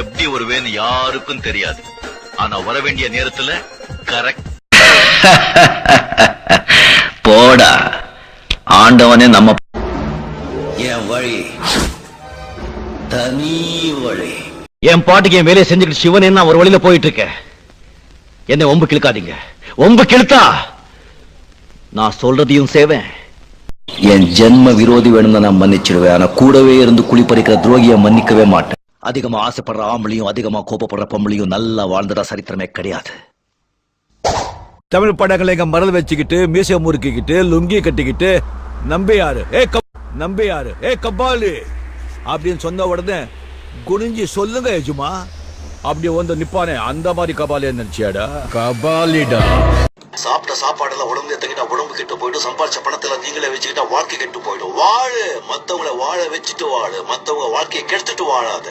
எப்படி வருவேன்னு யாருக்கும் தெரியாது. ஆனா வர வேண்டிய நேரத்துல கரெக்ட். போடா ஆண்டவனே நம்ம என் வழி தனி வழி. என் பாட்டுக்கு என் வேலையை செஞ்சுக்கிட்டு சிவன் என்ன ஒரு வழியில போயிட்டு இருக்க. என்ன ஒம்பு கிழக்காதீங்க. ஒம்பு கிழத்தா நான் சொல்றதையும் செய்வேன். என் ஜென்ம விரோதி வேணும்னு நான் மன்னிச்சிடுவேன். ஆனா கூடவே இருந்து குளிப்பறிக்கிற துரோகியை மன்னிக்கவே மாட்டேன். அதிகமா ஆசைப்படுற ஆம்பளையும் அதிகமா கோபப்படுற பொம்பளையும் நல்லா வாழ்ந்துடா சரித்திரமே கிடையாது. தமிழ் படங்களை எங்க மரல் வச்சுக்கிட்டு மீசை முறுக்கிக்கிட்டு லுங்கி கட்டிக்கிட்டு நம்பியாரு நம்பியாரு கபாலி அப்படின்னு சொன்ன உடனே குனிஞ்சி சொல்லுங்க எஜுமா அப்படி வந்து நிப்பானே அந்த மாதிரி கபாலி நினைச்சியாடா? கபாலிடா. சாப்பிட்ட சாப்பாடுல உடம்பு எத்தக்கிட்டா உடம்பு கெட்டு போயிடும். சம்பாதிச்ச பணத்துல நீங்களே வச்சுக்கிட்டா வாழ்க்கை கெட்டு போயிடும். வாழு, மத்தவங்களை வாழ வச்சுட்டு வாழு. மத்தவங்க வாழ்க்கையை கெடுத்துட்டு வாழாத.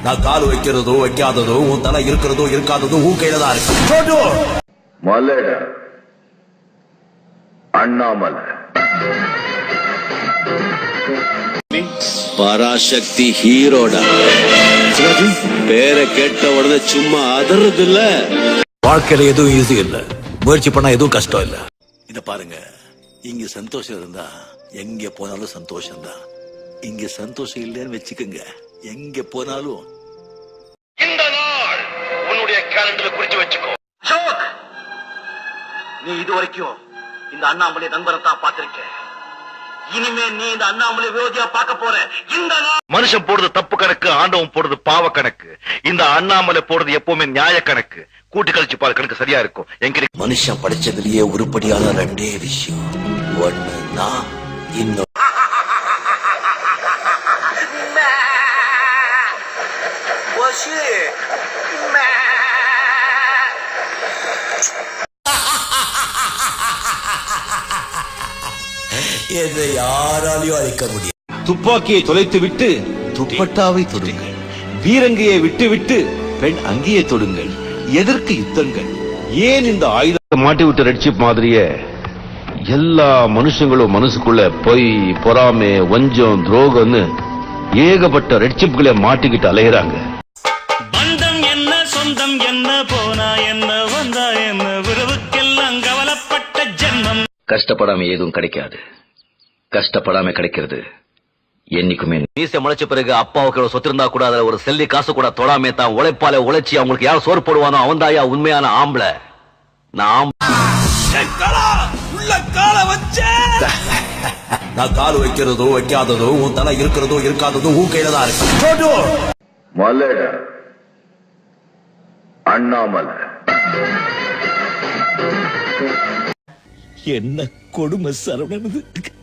நான் கால் வைக்கிறதோ வைக்காததோ உன் தலை இருக்கிறதோ இருக்காததோ உன் கையில தான் இருக்கு. மலட அண்ணாமலை பராசக்தி ஹீரோடா. பேரை கேட்ட உடனே சும்மா அதறது இல்ல. வாழ்க்கையில எதுவும் ஈஸி இல்ல, முயற்சி பண்ணா எதுவும் கஷ்டம் இல்ல. இத பாருங்க, இங்க சந்தோஷம் இருந்தா எங்க போனாலும் சந்தோஷம் தான். இங்க சந்தோஷம் இல்லைன்னு வச்சுக்கோங்க, எங்க போனாலும். இந்த நாள் உன்னுடைய கேலண்டர்ல குறிச்சு வச்சுக்கோ. நீ இதுவரைக்கும் இந்த அண்ணாமலை நண்பரை தான் பார்த்திருக்க. இனிமே நீ இந்த அண்ணாமலை விரோதியா பார்க்க போற. இந்த மனுஷன் போடுறது தப்பு கணக்கு, ஆண்டவன் போடுறது பாவ கணக்கு. இந்த அண்ணாமலை போடுறது எப்பவுமே நியாய கணக்கு. கூட்டு கழிச்சு பாரு, கணக்கு சரியா இருக்கும். எங்க மனுஷன் படிச்சதுலயே உருப்படியான ரெண்டே விஷயம். ஒண்ணு நான், இன்னொரு எதை யாராலையும் அழிக்க முடியும். துப்பாக்கியை தொலைத்து விட்டு துப்பட்டாவை தொடுங்கள். வீரங்கையை விட்டு விட்டு பெண் அங்கேயே தொடுங்கள். எதற்கு யுத்தங்கள்? ஏன் இந்த ஆயுதத்தை மாட்டி விட்டு ரெட்ஷிப் மாதிரியே எல்லா மனுஷங்களும் மனசுக்குள்ள பொய், பொறாமை, வஞ்சம், துரோகம்னு ஏகப்பட்ட ரெட்ஷிப்களை மாட்டிக்கிட்டு அலைகிறாங்க. பந்தம் என்ன, சொந்தம் என்ன, போனா என்ன, வந்தா என்ன, உறவுக்கெல்லாம் கவலைப்பட்ட ஜென்மம். கஷ்டப்படாம எதுவும் கிடைக்காது. கஷ்டப்படாம கிடைக்கிறது என்னைக்குமே. மீசை முளைச்ச பிறகு அப்பாவுக்கு சொத்து இருந்தா கூட அதுல ஒரு செல்லி காசு கூட தொடாமே தான் உழைப்பால உழைச்சி அவங்களுக்கு யார் சோறு போடுவானோ அவன் தாயா உண்மையான ஆம்பளை. நான் கால் வைக்கிறதோ வைக்காததோ உன் தலை இருக்கிறதோ இருக்காததோ உன் கையில தான் இருக்கு. மலட அண்ணாமலை என்ன கொடுமை சரவணன்.